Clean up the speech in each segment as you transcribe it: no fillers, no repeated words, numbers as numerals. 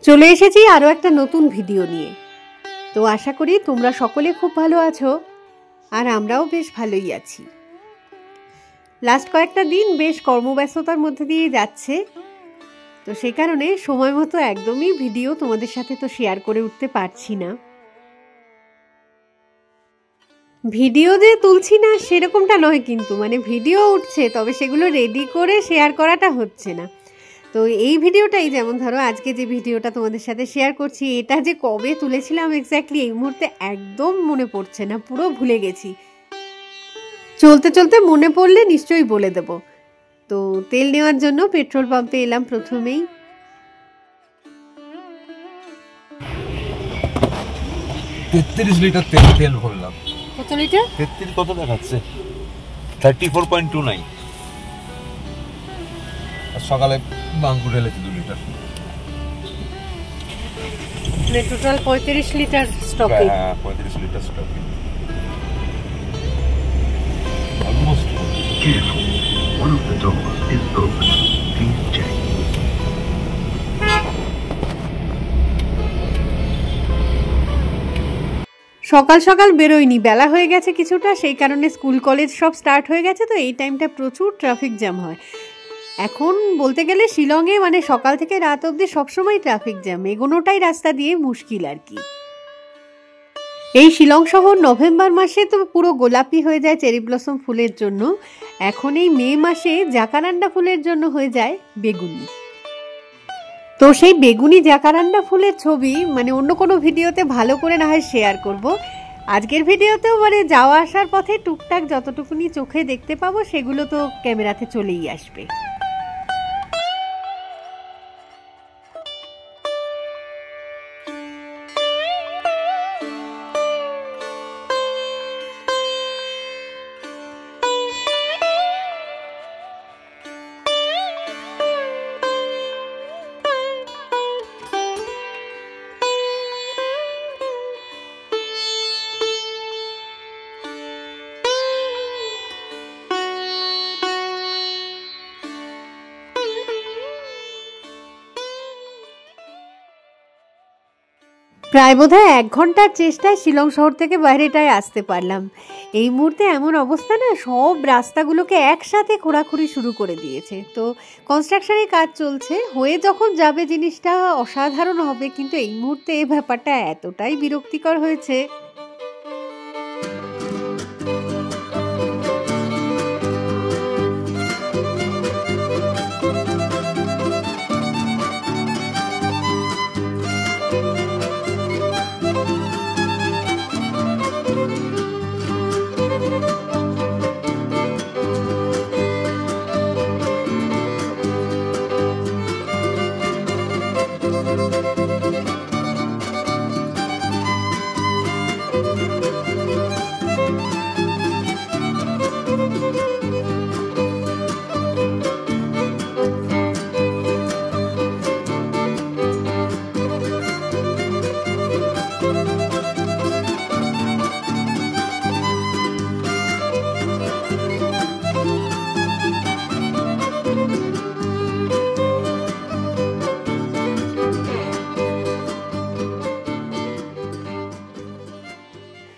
চলে এসেছি আরও একটা নতুন ভিডিও নিয়ে। তো আশা করি তোমরা সকলে খুব ভালো আছো, আর আমরাও বেশ ভালোই আছি। লাস্ট কয়েকটা দিন বেশ কর্মব্যস্ততার মধ্যে দিয়ে যাচ্ছে, তো সে কারণে সময় মতো একদমই ভিডিও তোমাদের সাথে তো শেয়ার করে উঠতে পারছি না। ভিডিও যে তুলছি না সেরকমটা নয়, কিন্তু মানে ভিডিও উঠছে, তবে সেগুলো রেডি করে শেয়ার করাটা হচ্ছে না। তো এই ভিডিওটাই, যেমন ধরো আজকে যে ভিডিওটা তোমাদের সাথে শেয়ার করছি, এটা যে কবে তুলেছিলাম এক্স্যাক্টলি এই মুহূর্তে একদম মনে পড়ছে না, পুরো ভুলে গেছি। চলতে চলতে মনে পড়লে নিশ্চয়ই বলে দেব। তো তেল নেওয়ার জন্য পেট্রোল পাম্পে এলাম প্রথমেই। লিটার তেল ভরলাম। কত লিটার? 33 কত দেখাচ্ছে? 34.29। আর সকালে বাঙ্কু ঢেলেছি 2 লিটার। মানে টোটাল 35 লিটার স্টকে। হ্যাঁ, 35 লিটার স্টকে। Almost. One of the doors is open. Please check. সকাল সকাল বেরোয়নি, বেলা হয়ে গেছে কিছুটা, সেই কারণে স্কুল কলেজ সব স্টার্ট হয়ে গেছে। তো এই টাইমটা প্রচুর ট্রাফিক জ্যাম হয়। এখন বলতে গেলে শিলংয়ে মানে সকাল থেকে রাত অবধি সবসময় ট্রাফিক জ্যাম, এগোনোটাই রাস্তা দিয়ে মুশকিল আর কি। এই শিলং শহর নভেম্বর মাসে তো পুরো গোলাপি হয়ে যায় চেরি ব্লসম ফুলের জন্য। এখন এই মে মাসে জাকারান্ডা ফুলের জন্য হয়ে যায় বেগুনি। তো সেই বেগুনি জাকারান্ডা ফুলের ছবি মানে অন্য কোনো ভিডিওতে ভালো করে না হয় শেয়ার করব। আজকের ভিডিওতেও মানে যাওয়া আসার পথে টুকটাক যতটুকুনি চোখে দেখতে পাবো সেগুলো তো ক্যামেরাতে চলেই আসবে। প্রায় বোধহয় 1 ঘন্টার চেষ্টায় শিলং শহর থেকে বাইরেটায় আসতে পারলাম। এই মুহূর্তে এমন অবস্থা না, সব রাস্তাগুলোকে একসাথে খোঁড়াখুড়ি শুরু করে দিয়েছে। তো কনস্ট্রাকশনের কাজ চলছে, হয়ে যখন যাবে জিনিসটা অসাধারণ হবে, কিন্তু এই মুহূর্তে এই ব্যাপারটা এতটাই বিরক্তিকর হয়েছে।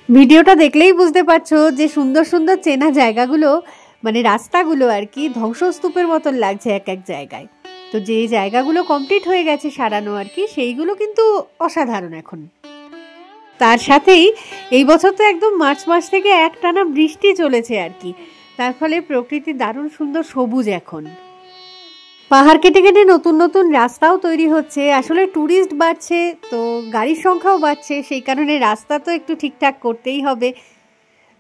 ভিডিওটা দেখলেই বুঝতে পারছো যে সুন্দর সুন্দর চেনা জায়গাগুলো মানে রাস্তাগুলো আর কি ধ্বংসস্তূপের মতন লাগছে এক এক জায়গায়। তো যে জায়গাগুলো কমপ্লিট হয়ে গেছে সারানো আর কি, সেইগুলো কিন্তু অসাধারণ এখন। তার সাথেই এই বছর তো একদম মার্চ মাস থেকে একটানা বৃষ্টি চলেছে আর কি, তার ফলে প্রকৃতি দারুণ সুন্দর সবুজ এখন। পাহাড় কেটে কেটে নতুন নতুন রাস্তাও তৈরি হচ্ছে, আসলে ট্যুরিস্ট বাড়ছে তো গাড়ির সংখ্যাও বাড়ছে, সেই কারণে রাস্তা তো একটু ঠিকঠাক করতেই হবে।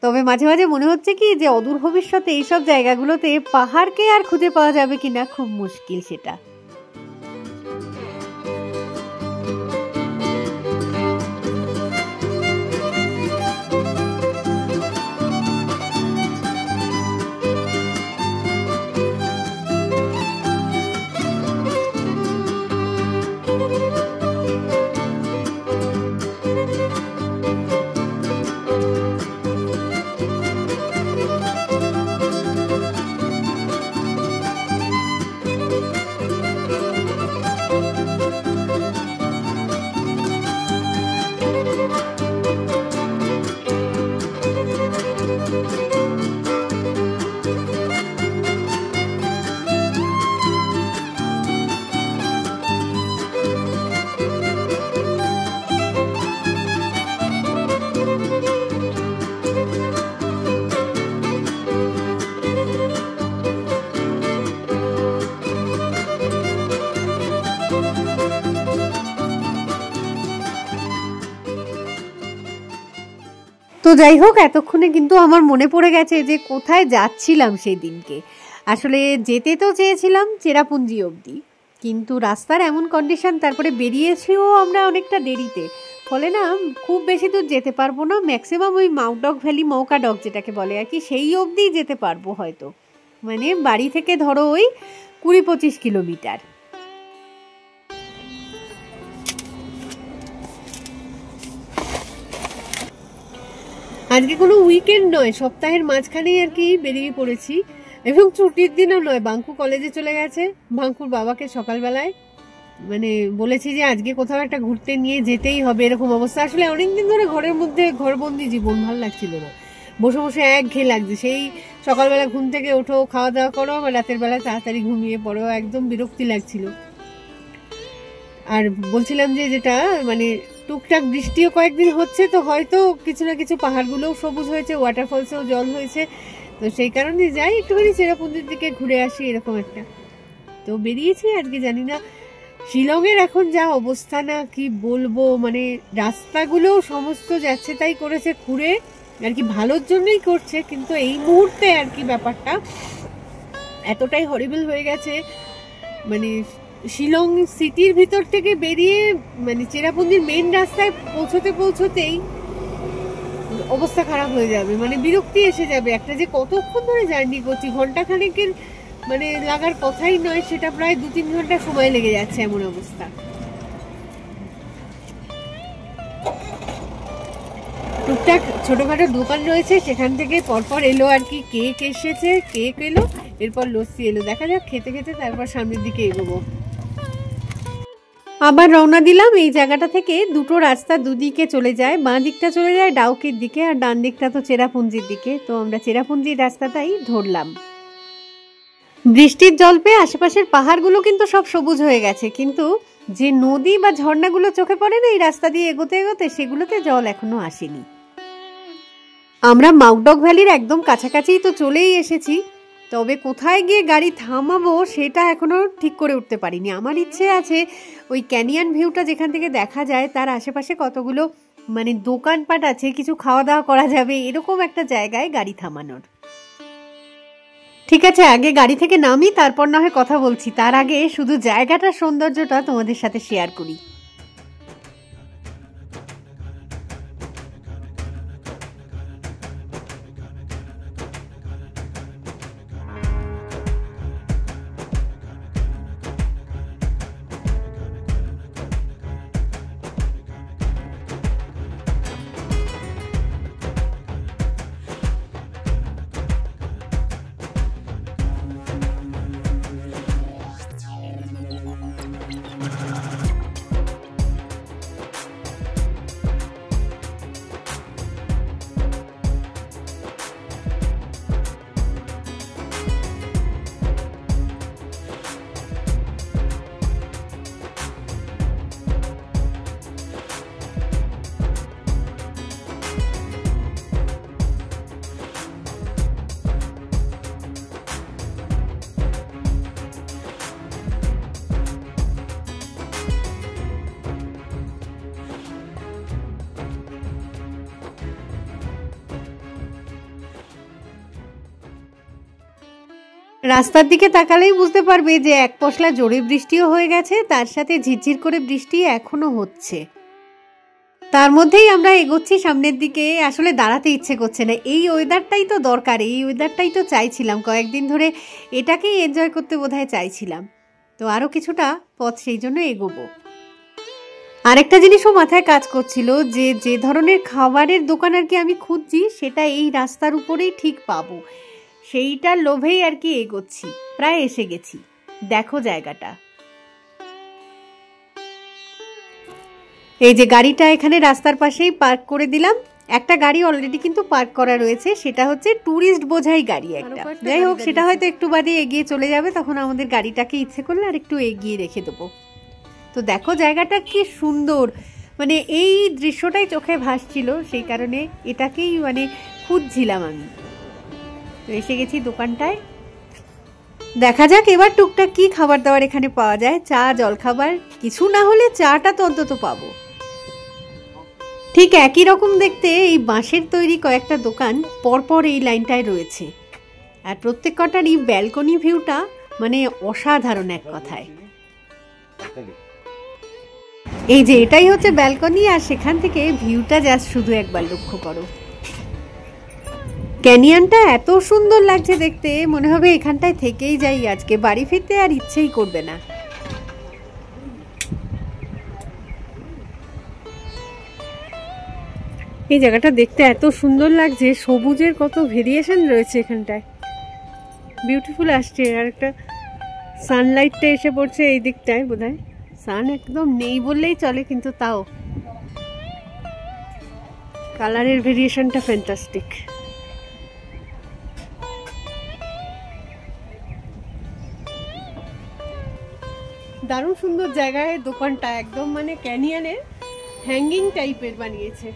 তবে মাঝে মাঝে মনে হচ্ছে কি যে অদূর ভবিষ্যতে এইসব জায়গাগুলোতে পাহাড়কে আর খুঁজে পাওয়া যাবে কিনা খুব মুশকিল সেটা। যাই হোক, এতক্ষণে কিন্তু আমার মনে পড়ে গেছে যে কোথায় যাচ্ছিলাম সেই দিনকে। আসলে যেতে তো চেয়েছিলাম চেরাপুঞ্জি অবধি, কিন্তু রাস্তার এমন কন্ডিশন, তারপরে বেরিয়েছিও আমরা অনেকটা দেরিতে, ফলে না খুব বেশি দূর যেতে পারবো না। ম্যাক্সিমাম ওই মাউডক ভ্যালি, মৌকা ডক যেটাকে বলে আর কি, সেই অবধি যেতে পারবো হয়তো। মানে বাড়ি থেকে ধরো ওই 20-25 কিলোমিটার। আজকে কোনো উইকেন্ড নয়, সপ্তাহের মাঝখানেই আর কি বেরিয়ে পড়েছি, এবং ছুটির দিনও নয়। বাঙ্কু কলেজে চলে গেছে, বাঙ্কুর বাবাকে সকালবেলায় মানে বলেছি যে আজকে কোথাও একটা ঘুরতে নিয়ে যেতেই হবে, এরকম অবস্থা। আসলে অনেকদিন ধরে ঘরের মধ্যে ঘরবন্দি জীবন, ভালো লাগছিল না, বসে বসে একঘেয়ে লাগছে। সেই সকালবেলা ঘুম থেকে ওঠো, খাওয়া দাওয়া করো, আবার রাতের বেলা তাড়াতাড়ি ঘুমিয়ে পড়ো, একদম বিরক্তি লাগছিল। আর বলছিলাম যে যেটা মানে টুকটাক বৃষ্টিও কয়েকদিন হচ্ছে, তো হয়তো কিছু না কিছু পাহাড়গুলোও সবুজ হয়েছে, ওয়াটারফলসেও জল হয়েছে, তো সেই কারণে যাই একটুখানি চেরাপুঞ্জির দিকে ঘুরে আসি, এরকম একটা। তো বেরিয়েছি আজকে। জানি না শিলংয়ের এখন যা অবস্থা, না কি বলবো, মানে রাস্তাগুলো সমস্ত যাচ্ছে তাই করেছে খুঁড়ে আর কি, ভালোর জন্যই করছে, কিন্তু এই মুহূর্তে আর কি ব্যাপারটা এতটাই হরিবল হয়ে গেছে। মানে শিলং সিটির ভিতর থেকে বেরিয়ে মানে চেরাপুঞ্জির মেইন রাস্তায় পৌঁছতেই অবস্থা খারাপ হয়ে যাবে, মানে বিরক্তি এসে যাবে। একটা যে কতক্ষণ ধরে জার্নি করছি, ঘন্টা খানেকের মানে লাগার কথাই নয়, সেটা প্রায় 2-3 ঘন্টা সময় লেগে যাচ্ছে, এমন অবস্থা। টুকটাক ছোটখাটো দোকান রয়েছে, সেখান থেকে পরপর এলো আর কি, কেক এসেছে, কেক এলো, এরপর লস্যি এলো। দেখা যাক, খেতে খেতে তারপর সামনের দিকে এগোবো। আবার রওনা দিলাম। এই জায়গাটা থেকে দুটো রাস্তা দুদিকে চলে যায়, বাঁ দিকটা চলে যায় ডাউকির দিকে, আর ডান দিকটা তো চেরাপুঞ্জির দিকে। তো আমরা চেরাপুঞ্জির রাস্তাটাই ধরলাম। বৃষ্টির জল পেয়ে আশেপাশের পাহাড়গুলো কিন্তু সব সবুজ হয়ে গেছে, কিন্তু যে নদী বা ঝর্ণাগুলো চোখে পড়ে না এই রাস্তা দিয়ে এগোতে এগোতে, সেগুলোতে জল এখনো আসেনি। আমরা মাউডক ভ্যালির একদম কাছাকাছি তো চলেই এসেছি, তবে কোথায় গিয়ে গাড়ি থামাবো সেটা এখনো ঠিক করে উঠতে পারিনি। আমার ইচ্ছে আছে ওই ক্যানিয়ন ভিউটা যেখান থেকে দেখা যায় তার আশেপাশে কতগুলো মানে দোকানপাট আছে, কিছু খাওয়া দাওয়া করা যাবে, এরকম একটা জায়গায় গাড়ি থামানোর। ঠিক আছে, আগে গাড়ি থেকে নামি, তারপর না হয় কথা বলছি। তার আগে শুধু জায়গাটার সৌন্দর্যটা তোমাদের সাথে শেয়ার করি। রাস্তার দিকে তাকালেই বুঝতে পারবে যে এক পশলা জোরে বৃষ্টিও হয়ে গেছে, তার সাথে ঝিরঝির করে বৃষ্টি এখনো হচ্ছে। তার মধ্যেই আমরা এগোচ্ছি সামনের দিকে। আসলে দাঁড়াতে ইচ্ছে করছে না, এই ওয়েদারটাই তো দরকার, এই ওয়েদারটাই তো চাইছিলাম কয়েকদিন ধরে, এটাকেই এনজয় করতে বোধহয় চাইছিলাম। তো আরও কিছুটা পথ সেই জন্য এগোবো। আরেকটা জিনিসও মাথায় কাজ করছিল যে যে ধরনের খাবারের দোকান আর কি আমি খুঁজছি, সেটা এই রাস্তার উপরেই ঠিক পাবো, সেইটার লোভেই আর কি এগোচ্ছি। প্রায় এসে গেছি, দেখো জায়গাটা। এই যে গাড়িটা এখানে রাস্তার পাশেই পার্ক করে দিলাম। একটা গাড়ি অলরেডি কিন্তু পার্ক করা রয়েছে, সেটা হচ্ছে ট্যুরিস্ট বোঝাই গাড়ি একটা। যাই হোক, সেটা হয়তো একটু বাদে এগিয়ে চলে যাবে, তখন আমাদের গাড়িটাকে ইচ্ছে করলে আর একটু এগিয়ে রেখে দেবো। তো দেখো জায়গাটা কি সুন্দর, মানে এই দৃশ্যটাই চোখে ভাসছিল, সেই কারণে এটাকেই মানে খুঁজছিলাম আমি। তো এসে গেছি দোকানটায়, দেখা যাক এবার টুকটাক কি খাবার দাবার এখানে পাওয়া যায়। চা, জলখাবার, কিছু না হলে চাটা তো অন্তত পাবো। ঠিক একই রকম দেখতে এই বাঁশের তৈরি কয়েকটা দোকান পরপর এই লাইনটায় রয়েছে, আর প্রত্যেক কটারই ব্যালকনি ভিউটা মানে অসাধারণ এক কথায়। এই যে এটাই হচ্ছে ব্যালকনি, আর সেখান থেকে ভিউটা জাস্ট শুধু একবার লক্ষ্য করো। ক্যানিয়নটা এত সুন্দর লাগছে দেখতে, মনে হবে এখানটায় থেকেই যাই আজকে, বাড়ি ফিরতে আর ইচ্ছেই করবে না। এই জায়গাটা দেখতে এত সুন্দর লাগছে, সবুজের কত ভেরিয়েশন রয়েছে এখানটায়, বিউটিফুল আসছে। আর একটা সানলাইটটা এসে পড়ছে এই দিকটায়, বোধহয় সান একদম নেই বললেই চলে, কিন্তু তাও কালারের ভেরিয়েশনটা ফ্যান্টাস্টিক। দারুণ সুন্দর জায়গায় দোকানটা, একদম মানে ক্যানিয়নের হ্যাঙ্গিং টাইপের বানিয়েছে।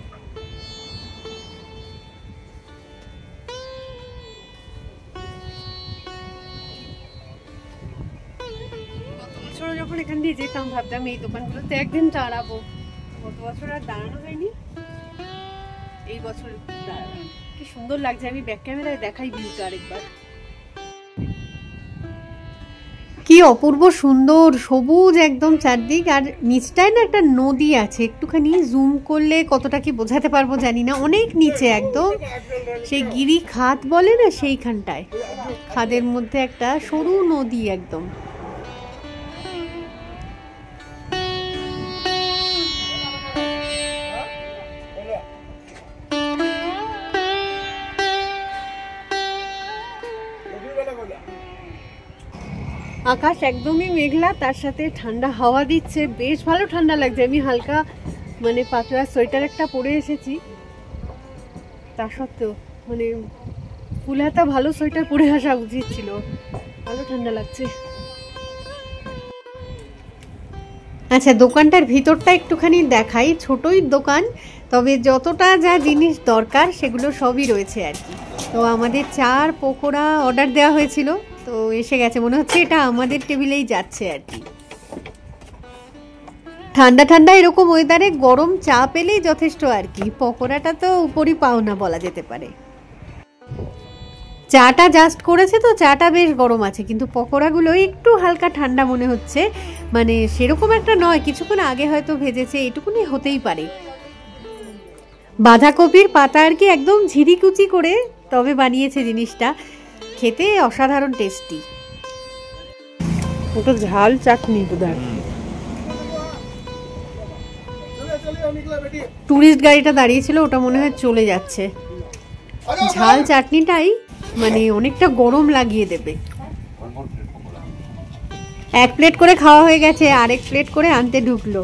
যখন এখান দিয়ে যেতাম ভাবতাম এই দোকানগুলোতে একদিন দাঁড়াবো, গত বছর আর দাঁড়ানো হয়নি, এই বছর কি সুন্দর লাগছে। আমি ব্যাক ক্যামেরায় দেখাই ভিউটা আরেকবার, কি অপূর্ব সুন্দর সবুজ একদম চারদিক, আর নিচটায় না একটা নদী আছে, একটুখানি জুম করলে কতটা কি বোঝাতে পারবো জানি না, অনেক নিচে একদম সেই গিরি খাদ বলে না, সেইখানটায় খাদের মধ্যে একটা সরু নদী একদম। আকাশ একদমই মেঘলা, তার সাথে ঠান্ডা হাওয়া দিচ্ছে, বেশ ভালো ঠান্ডা লাগছে। আমি হালকা মানে পাতলা সোয়েটার একটা পরে এসেছি, তা সত্ত্বেও মানে ফুল হাতা ভালো সোয়েটার পরে আসা উচিত ছিল, ভালো ঠান্ডা লাগছে। আচ্ছা, দোকানটার ভিতরটা একটুখানি দেখাই, ছোটই দোকান, তবে যতটা যা জিনিস দরকার সেগুলো সবই রয়েছে আর কি। তো আমাদের চার পকোড়া অর্ডার দেওয়া হয়েছিল, তো এসে গেছে, মনে হচ্ছে এটা আমাদের টেবিলেই যাচ্ছে আর কি। ঠান্ডা ঠান্ডা এরকম ওয়েদারে গরম চা পেলেই যথেষ্ট আর কি, পকোড়াটা তো উপরই পাও না বলা যেতে পারে। চাটা জাস্ট করেছে তো চাটা বেশ গরম আছে, কিন্তু পকোড়াগুলো একটু হালকা ঠান্ডা মনে হচ্ছে, মানে সেরকম একটা নয়, কিছুক্ষণ আগে হয়তো ভেজেছে, এটুকুনি হতেই পারে। বাঁধাকপির পাতা আর কি একদম ঝিরিকুচি করে তবে বানিয়েছে জিনিসটা, খেতে অসাধারণ টেস্টি। ওটা ঝাল চাটনি বোধহয়। টুরিস্ট গাড়িটা দাঁড়িয়েছিল, ওটা মনে হয় চলে যাচ্ছে। ঝাল চাটনিটাই মানে অনেকটা গরম লাগিয়ে দেবে। এক প্লেট করে খাওয়া হয়ে গেছে, আরেক প্লেট করে আনতে ঢুকলো।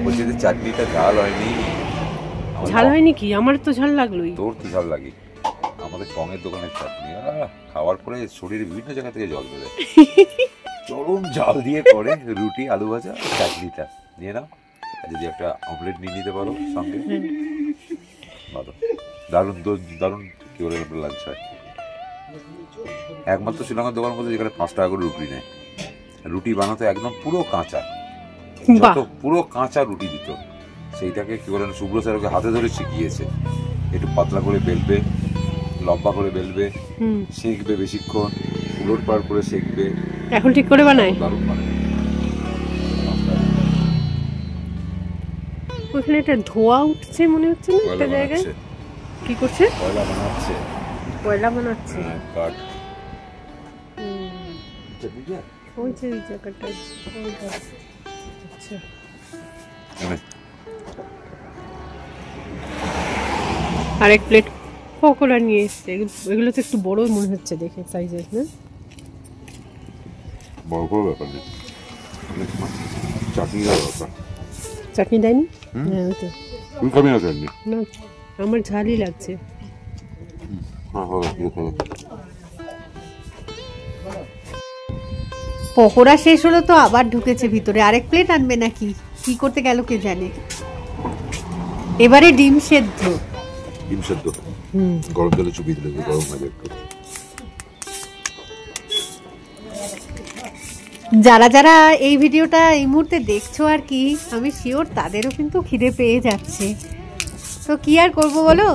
বলছি যে চাটনিটা ঝাল হয়নি। ঝাল হয়নি কি? আমার তো ঝাল লাগলোই। তোর কি ঝাল লাগে? আমাদের টঙের দোকানের চাটনি খাওয়ার পরে শরীরে বিভিন্ন জায়গা থেকে জল বেরোয়। চরম ঝাল দিয়ে করে রুটি, আলু ভাজা, চাটনিটা নিয়ে নাও, যদি একটা অমলেট নিয়ে নিতে পারো সঙ্গে, ভালো দারুণ দারুণ কি বলে লাঞ্চ হয়। একমাত্র শ্রীলঙ্কার দোকানের মধ্যে যেখানে 5 টাকা করে রুটি নেয়, রুটি বানাতে একদম পুরো কাঁচা, পুরো কাঁচা রুটি দিত, সেইটাকে কি বলেন শুভ্র স্যার ওকে হাতে ধরে শিখিয়েছে, একটু পাতলা করে বেলবে, লম্বা করে বেলবে, সেঁকবে বেশিক্ষণ, উলট পার করে সেঁকবে, এখন ঠিক করে বানায়, দারুণ বানায়। ওখানে একটা ধোয়া উঠছে মনে হচ্ছে না একটা জায়গায়, কি করছে? কয়লা বানাচ্ছে, কয়লা বানাচ্ছে কাঠ। ওই যে ওই জায়গাটা। আচ্ছা, আরেক প্লেট পকোড়া নিয়ে এসছে, এগুলো তো একটু বড় মনে হচ্ছে দেখে সাইজের, না বড় বড় ব্যাপার নেই, চাটনি দেওয়া দরকার। চাটনি দেয়নি? হ্যাঁ ওই তো। তুমি খাবি না চাটনি? না, আমার ঝালই লাগছে। পকোড়া শেষ হলো তো আবার ঢুকেছে ভিতরে, আরেক প্লেট আনবে নাকি কি করতে গেল কে জানে। এবারে ডিম সেদ্ধ, ডিম সেদ্ধ গরম জলে চুপিয়ে দিলে গরম হয়ে যাবে। যারা যারা এই ভিডিওটা এই মুহূর্তে দেখছো আর কি, আমি শিওর তাদেরও কিন্তু খিদে পেয়ে যাচ্ছে। তো কি আর করবো বলো,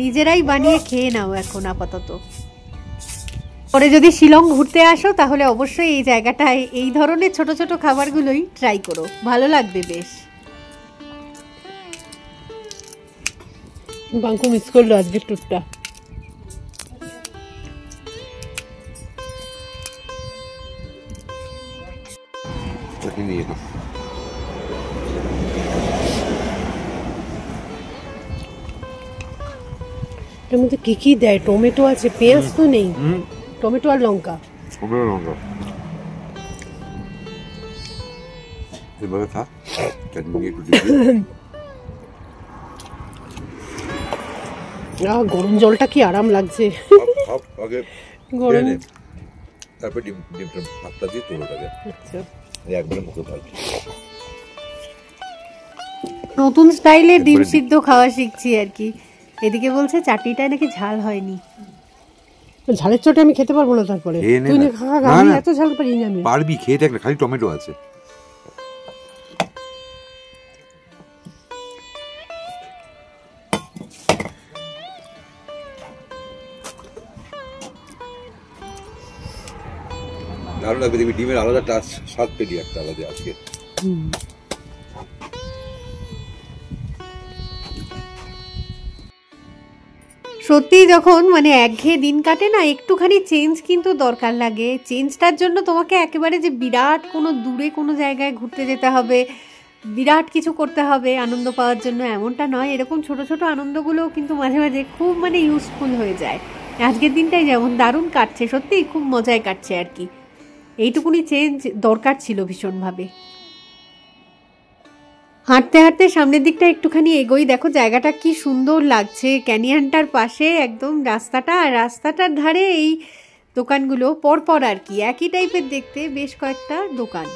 নিজেরাই বানিয়ে খেয়ে নাও এখন আপাতত। পরে যদি শিলং ঘুরতে আসো তাহলে অবশ্যই এই জায়গাটায় এই ধরনের ছোট ছোট খাবারগুলোই ট্রাই করো, ভালো লাগবে বেশ। বাঙ্কু মিস করলো আজকের ট্যুরটা। এর মধ্যে কি কি দেয়? টমেটো আছে, পেঁয়াজ তো নেই, টমেটো আর লঙ্কা। গরম জলটা কি আরাম লাগছে। গরম তারপর ডিমটা ভাতটা দিয়ে তোলাটা দেয়। আচ্ছা, একবারে মুখে ভাত। নতুন স্টাইলের ডিম সিদ্ধ খাওয়া শিখছি আর কি। এদিকে বলছে চাটনিটা নাকি ঝাল হয়নি। ঝালের চটে আমি খেতে পারবো না। তারপরে তুই না খা, আমি এত ঝাল পারি না। আমি পারবি, খেয়ে দেখ না, খালি টমেটো আছে। দারুণ লাগবে, দেখবি ডিমের আলাদা টাচ, স্বাদ পেলি একটা আলাদা আজকে। সত্যি যখন মানে একঘেয়ে দিন কাটে না, একটুখানি চেঞ্জ কিন্তু দরকার লাগে। চেঞ্জটার জন্য তোমাকে একেবারে যে বিরাট কোনো দূরে কোনো জায়গায় ঘুরতে যেতে হবে, বিরাট কিছু করতে হবে আনন্দ পাওয়ার জন্য, এমনটা নয়। এরকম ছোট ছোট আনন্দগুলোও কিন্তু মাঝে মাঝে খুব মানে ইউজফুল হয়ে যায়। আজকের দিনটাই যেমন দারুণ কাটছে, সত্যিই খুব মজায় কাটছে আর কি। এইটুকুনি চেঞ্জ দরকার ছিল ভীষণভাবে। হাঁটতে হাঁটতে সামনের দিকটা একটুখানি এগোই, দেখো জায়গাটা কি সুন্দর লাগছে। ক্যানিয়নটার পাশে একদম রাস্তাটা, আর রাস্তাটার ধারে এই দোকানগুলো পরপর আর কি, একই টাইপের দেখতে বেশ কয়েকটা দোকান।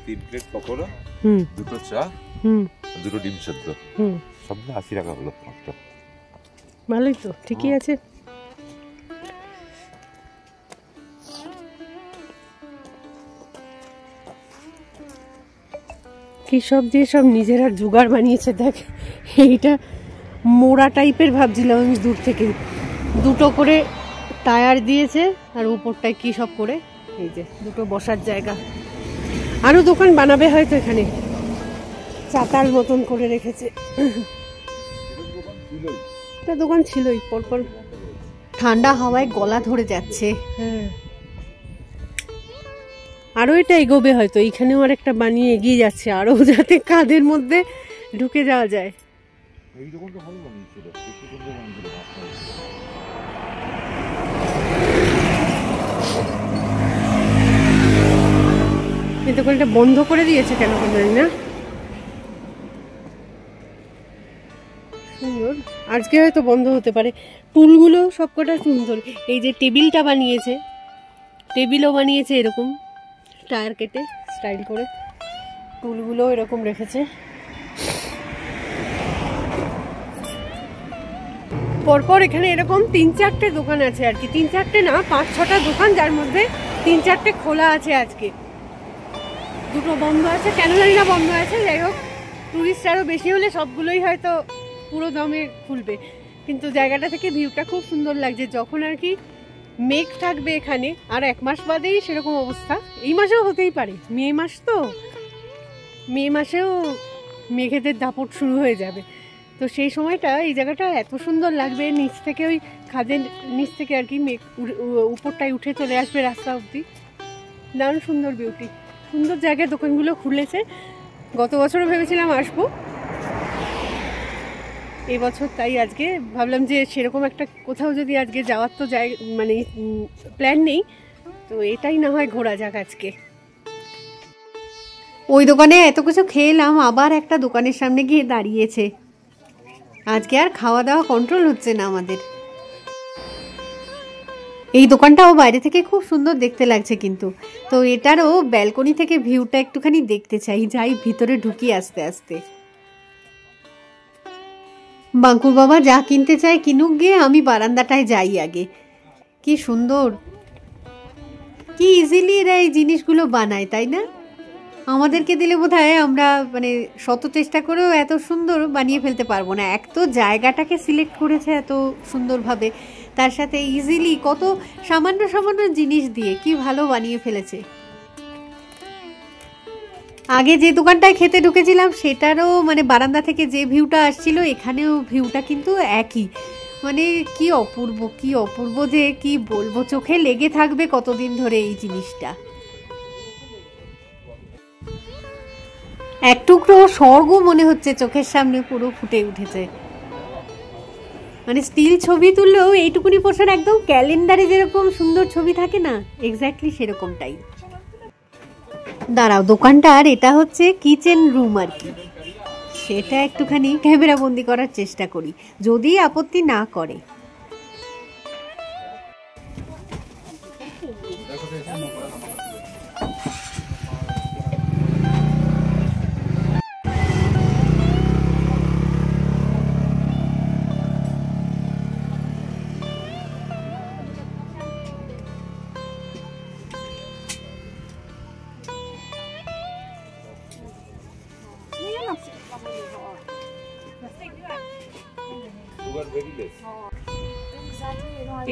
তিন প্লেট পকোড়া, দুটো চা, দুটো ডিম সেদ্ধ, সব 80 টাকা হলো। ভালোই তো, ঠিকই আছে। কি সব দিয়ে সব নিজেরা জোগাড় বানিয়েছে দেখ। এইটা মোড়া টাইপের ভাবছিলাম আমি দূর থেকে। দুটো করে টায়ার দিয়েছে আর উপরটায় কি সব করে, এই যে দুটো বসার জায়গা। আরো দোকান বানাবে হয়তো এখানে, চাতাল মতন করে রেখেছে। একটা দোকান ছিলই পরপর। ঠান্ডা হাওয়ায় গলা ধরে যাচ্ছে। হ্যাঁ, আরো এটা এগোবে হয়তো, এইখানেও আর একটা বানিয়ে এগিয়ে যাচ্ছে আরো, যাতে কাদের মধ্যে ঢুকে যাওয়া যায়। এই দোকানটা বন্ধ করে দিয়েছে কেন জানি না। সুন্দর, আজকে হয়তো বন্ধ হতে পারে। টুলগুলো সবকটা সুন্দর। এই যে টেবিলটা বানিয়েছে, টেবিলও বানিয়েছে এরকম টায়ার কেটে স্টাইল করে, টুলগুলো এরকম রেখেছে। পরপর এখানে এরকম 3-4টে দোকান আছে আর কি, 3-4টে না 5-6টা দোকান, যার মধ্যে 3-4টে খোলা আছে আজকে, দুটো বন্ধ আছে। কেন জানি না বন্ধ আছে। যাই হোক, টুরিস্ট আরও বেশি হলে সবগুলোই হয়তো পুরো দমে খুলবে। কিন্তু জায়গাটা থেকে ভিউটা খুব সুন্দর লাগছে। যখন আর কি মেঘ থাকবে এখানে, আর 1 মাস বাদেই সেরকম অবস্থা। এই মাসেও হতেই পারে, মে মাস তো, মে মাসেও মেঘেদের দাপট শুরু হয়ে যাবে। তো সেই সময়টা এই জায়গাটা এত সুন্দর লাগবে। নিচ থেকে ওই খাদের নিচ থেকে আর কি মেঘ উপরটায় উঠে চলে আসবে রাস্তা অবধি। দারুণ সুন্দর বিউটি, সুন্দর জায়গায় দোকানগুলো খুলেছে। গত বছরও ভেবেছিলাম আসবো, এবছর তাই আজকে ভাবলাম যে সেরকম একটা কোথাও যদি আজকে যাওয়ার তো মানে প্ল্যান নেই, তো এটাই না হয় ঘোরা যাক আজকে। ওই দোকানে এত কিছু খেলাম, আবার একটা দোকানের সামনে গিয়ে দাঁড়িয়েছে। আজকে আর খাওয়া দাওয়া কন্ট্রোল হচ্ছে না আমাদের। এই দোকানটাও বাইরে থেকে খুব সুন্দর দেখতে লাগছে কিন্তু। তো এটারও ব্যালকনি থেকে ভিউটা একটুখানি দেখতে চাই, যাই ভিতরে ঢুকি আস্তে আস্তে। বাঙ্কুর বাবা যা কিনতে চায় কিনুক গিয়ে, আমি বারান্দাটায় যাই আগে। কি সুন্দর, কি ইজিলি এরা এই জিনিসগুলো বানায়, তাই না? আমাদেরকে দিলে বোধহয় আমরা মানে শত চেষ্টা করেও এত সুন্দর বানিয়ে ফেলতে পারবো না। এক তো জায়গাটাকে সিলেক্ট করেছে এত সুন্দরভাবে, তার সাথে ইজিলি কত সামান্য সামান্য জিনিস দিয়ে কি ভালো বানিয়ে ফেলেছে। আগে যে দোকানটায় খেতে ঢুকেছিলাম সেটারও মানে বারান্দা থেকে যে ভিউটা আসছিল, এখানেও ভিউটা কিন্তু একই। মানে কি অপূর্ব, কি অপূর্ব যে কি বলবো, চোখে লেগে থাকবে কতদিন ধরে এই জিনিসটা। এক টুকরো স্বর্গ মনে হচ্ছে চোখের সামনে পুরো ফুটে উঠেছে। মানে স্টিল ছবি তুললেও এইটুকুনি পোর্শন একদম ক্যালেন্ডারে যেরকম সুন্দর ছবি থাকে না, এক্স্যাক্টলি সেরকমটাই। দাঁড়াও, দোকানটার এটা হচ্ছে কিচেন রুম আর কি, সেটা একটুখানি ক্যামেরা বন্দি করার চেষ্টা করি, যদি আপত্তি না করে।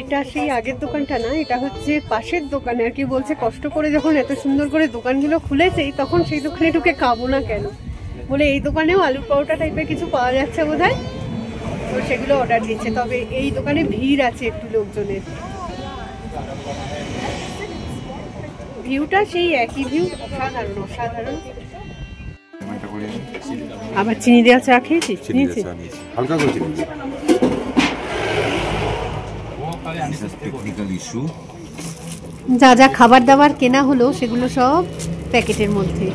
এটা সেই আগের দোকানটা না, এটা হচ্ছে পাশের দোকানে আর কি। বলছে কষ্ট করে যখন এত সুন্দর করে দোকানগুলো খুলেছে, তখন সেই দোকানে ঢুকে খাবো না কেন, বলে এই দোকানেও আলুর পরোটা টাইপের কিছু পাওয়া যাচ্ছে বোধহয়, তো সেগুলো অর্ডার দিচ্ছে। তবে এই দোকানে ভিড় আছে একটু লোকজনের। ভিউটা সেই একই ভিউ, অসাধারণ অসাধারণ। আবার চিনি দেওয়া চা খেয়েছিস? হালকা করে চিনি। Technical issue. যা যা খাবার দাবার কেনা হলো সেগুলো সব প্যাকেটের মধ্যে।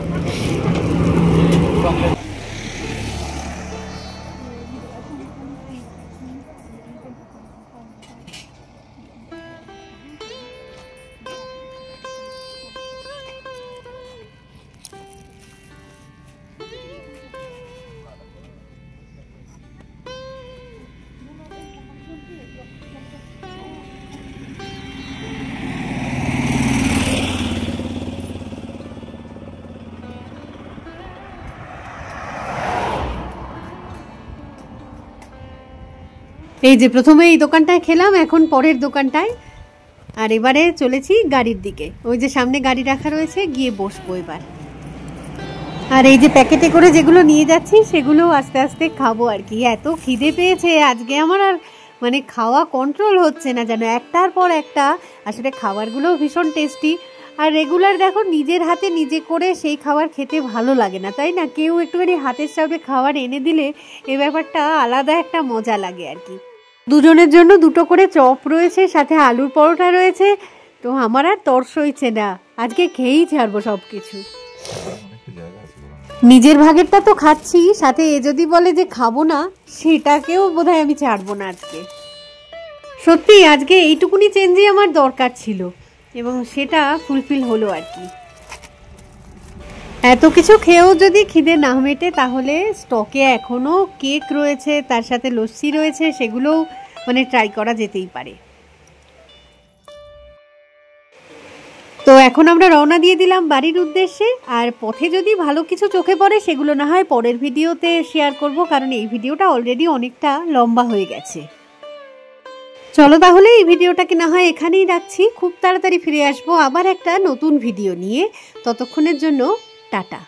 এই যে প্রথমে এই দোকানটায় খেলাম, এখন পরের দোকানটায়, আর এবারে চলেছি গাড়ির দিকে। ওই যে সামনে গাড়ি রাখা রয়েছে, গিয়ে বসবো এবার। আর এই যে প্যাকেটে করে যেগুলো নিয়ে যাচ্ছি সেগুলো আস্তে আস্তে খাবো আর কি। এত খিদে পেয়েছে আজকে আমার, আর মানে খাওয়া কন্ট্রোল হচ্ছে না যেন, একটার পর একটা। আসলে খাবারগুলোও ভীষণ টেস্টি, আর রেগুলার দেখো নিজের হাতে নিজে করে সেই খাবার খেতে ভালো লাগে না, তাই না? কেউ একটুখানি হাতের সামনে খাবার এনে দিলে এই ব্যাপারটা আলাদা একটা মজা লাগে আর কি। দুজনের জন্য দুটো করে চপ রয়েছে, সাথে আলুর পরোটা রয়েছে, তো আমার আর তর্স হইছে না, আজকে খেয়েই ছাড়বো সব কিছু। নিজের ভাগেরটা তো খাচ্ছি, সাথে এ যদি বলে যে খাবো না, সেটাকেও বোধহয় আমি ছাড়বো না আজকে। সত্যি আজকে এইটুকুনি চেঞ্জই আমার দরকার ছিল, এবং সেটা ফুলফিল হলো আর কি। এত কিছু খেয়েও যদি খিদে না মেটে, তাহলে স্টকে এখনো কেক রয়েছে, তার সাথে লস্যি রয়েছে, সেগুলোও মানে ট্রাই করা যেতেই পারে। তো এখন আমরা রওনা দিয়ে দিলাম বাড়ির উদ্দেশ্যে। আর পথে যদি ভালো কিছু চোখে পড়ে সেগুলো না হয় পরের ভিডিওতে শেয়ার করব, কারণ এই ভিডিওটা অলরেডি অনেকটা লম্বা হয়ে গেছে। চলো তাহলে এই ভিডিওটাকে না হয় এখানেই রাখছি, খুব তাড়াতাড়ি ফিরে আসবো আবার একটা নতুন ভিডিও নিয়ে। ততক্ষণের জন্য টাটা।